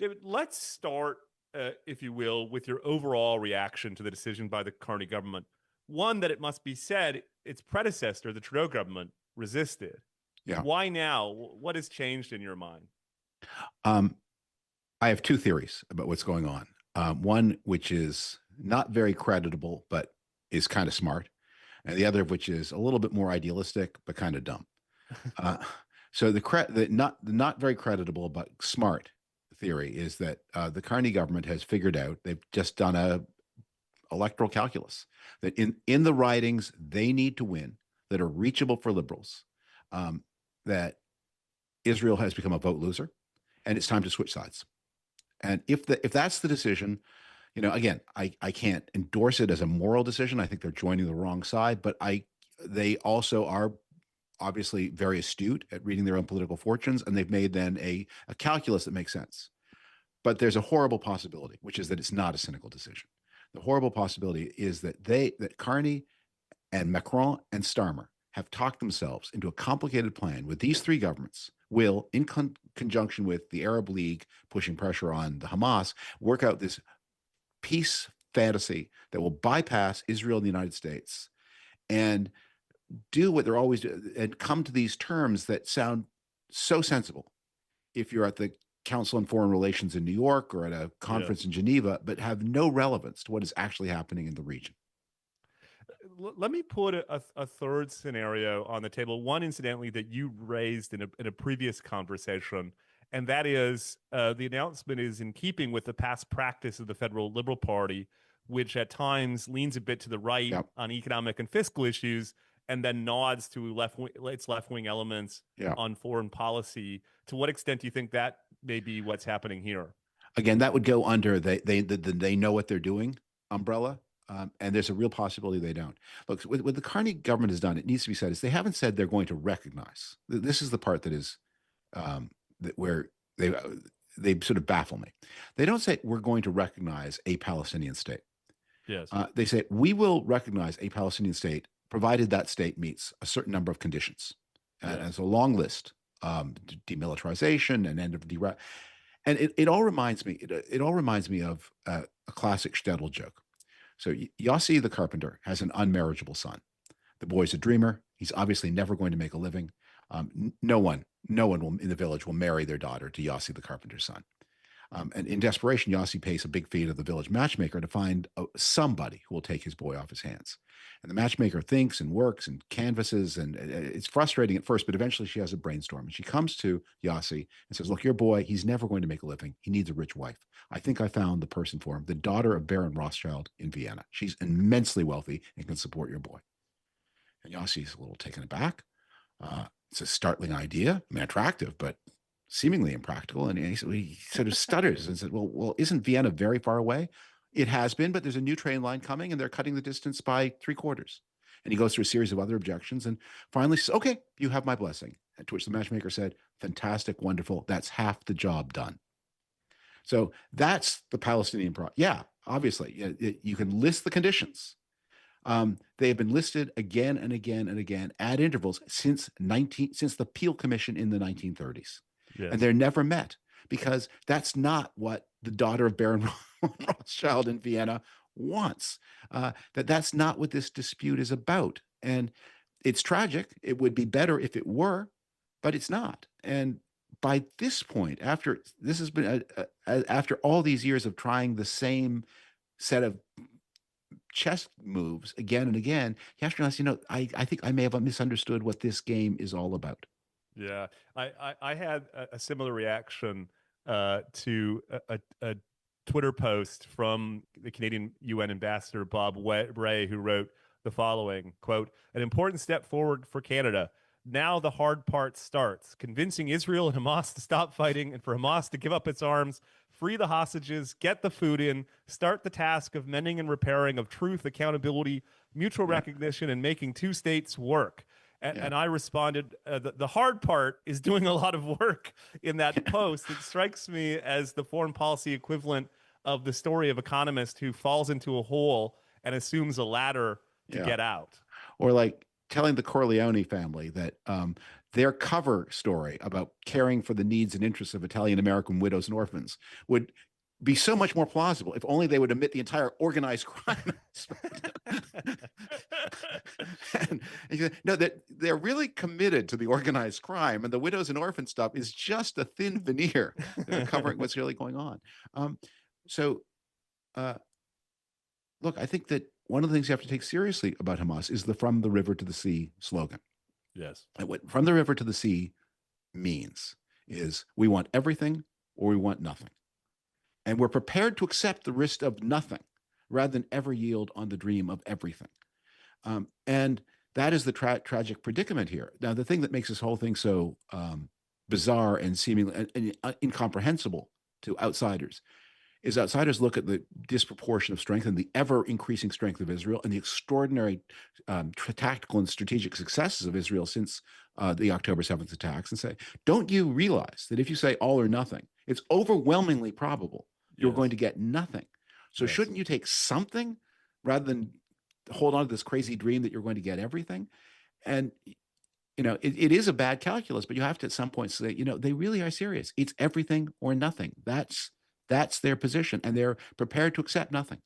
David, let's start, if you will, with your overall reaction to the decision by the Carney government. One, that it must be said, its predecessor, the Trudeau government, resisted. Yeah. Why now? What has changed in your mind? Um, I have two theories about what's going on. One, which is not very creditable, but is kind of smart, and the other of which is a little bit more idealistic, but kind of dumb. Uh, so the not very creditable but smart theory is that the Carney government has figured out they've just done a electoral calculus that in the ridings they need to win that are reachable for liberals, that Israel has become a vote loser, and it's time to switch sides. And if that's the decision, again, I can't endorse it as a moral decision. I think they're joining the wrong side, but they also are obviously very astute at reading their own political fortunes, and they've made then a calculus that makes sense. But there's a horrible possibility, which is that it's not a cynical decision. The horrible possibility is that Carney and Macron and Starmer have talked themselves into a complicated plan with these three governments will, in conjunction with the Arab League pushing pressure on the Hamas, work out this peace fantasy that will bypass Israel and the United States and do what they're always doing and come to these terms that sound so sensible if you're at the Council on Foreign Relations in New York or at a conference in Geneva, but have no relevance to what is actually happening in the region. Let me put a third scenario on the table. One, incidentally, that you raised in a previous conversation, and that is the announcement is in keeping with the past practice of the federal Liberal Party, which at times leans a bit to the right on economic and fiscal issues, and then nods to its left-wing elements on foreign policy. To what extent do you think that may be what's happening here? Again, that would go under they know what they're doing umbrella. And there's a real possibility they don't. Look, what the Carney government has done, it needs to be said, is they haven't said they're going to recognize. This is the part that is where they sort of baffle me. They don't say we're going to recognize a Palestinian state. Yes. They say we will recognize a Palestinian state provided that state meets a certain number of conditions. And it's a long list: demilitarization and end of and it all reminds me. It all reminds me of a classic shtetl joke. So Yossi the carpenter has an unmarriageable son. The boy's a dreamer. He's obviously never going to make a living. No one in the village will marry their daughter to Yossi the carpenter's son. And in desperation, Yossi pays a big fee to the village matchmaker to find somebody who will take his boy off his hands. And the matchmaker thinks and works and canvasses, and it's frustrating at first, but eventually she has a brainstorm. And she comes to Yossi and says, look, your boy, he's never going to make a living. He needs a rich wife. I think I found the person for him, the daughter of Baron Rothschild in Vienna. She's immensely wealthy and can support your boy. And Yossi's a little taken aback. It's a startling idea, I mean, attractive, but seemingly impractical. And he sort of stutters and said, well, isn't Vienna very far away? It has been, but there's a new train line coming and they're cutting the distance by 3/4. And he goes through a series of other objections and finally says, okay, you have my blessing. To which the matchmaker said, fantastic, wonderful. That's half the job done. So that's the Palestinian problem. Yeah, obviously, you can list the conditions. They have been listed again and again and again at intervals since the Peel Commission in the 1930s. Yes. And they're never met because that's not what the daughter of Baron Rothschild in Vienna wants. That's not what this dispute is about. And it's tragic. It would be better if it were, but it's not. And by this point, after all these years of trying the same set of chess moves again and again, you have to realize, I think I may have misunderstood what this game is all about. Yeah, I had a similar reaction to a Twitter post from the Canadian UN ambassador, Bob Bray, who wrote the following, quote, an important step forward for Canada. Now the hard part starts, convincing Israel and Hamas to stop fighting and for Hamas to give up its arms, free the hostages, get the food in, start the task of mending and repairing, of truth, accountability, mutual recognition, and making two states work. And I responded, the hard part is doing a lot of work in that post. It strikes me as the foreign policy equivalent of the story of economist who falls into a hole and assumes a ladder to get out. Or like telling the Corleone family that their cover story about caring for the needs and interests of Italian American widows and orphans would be so much more plausible if only they would admit the entire organized crime and no, that they're really committed to the organized crime, and the widows and orphan stuff is just a thin veneer covering what's really going on. So, look, I think that one of the things you have to take seriously about Hamas is the "from the river to the sea" slogan. Yes. And what "from the river to the sea" means is we want everything or we want nothing. And we're prepared to accept the risk of nothing rather than ever yield on the dream of everything. And that is the tragic predicament here. Now, the thing that makes this whole thing so bizarre and seemingly incomprehensible to outsiders is outsiders look at the disproportion of strength and the ever-increasing strength of Israel and the extraordinary tactical and strategic successes of Israel since the October 7th attacks and say, don't you realize that if you say all or nothing, it's overwhelmingly probable you're going to get nothing. So shouldn't you take something rather than hold on to this crazy dream that you're going to get everything? And, you know, it is a bad calculus, but you have to at some point say, you know, they really are serious. It's everything or nothing. That's their position, and they're prepared to accept nothing.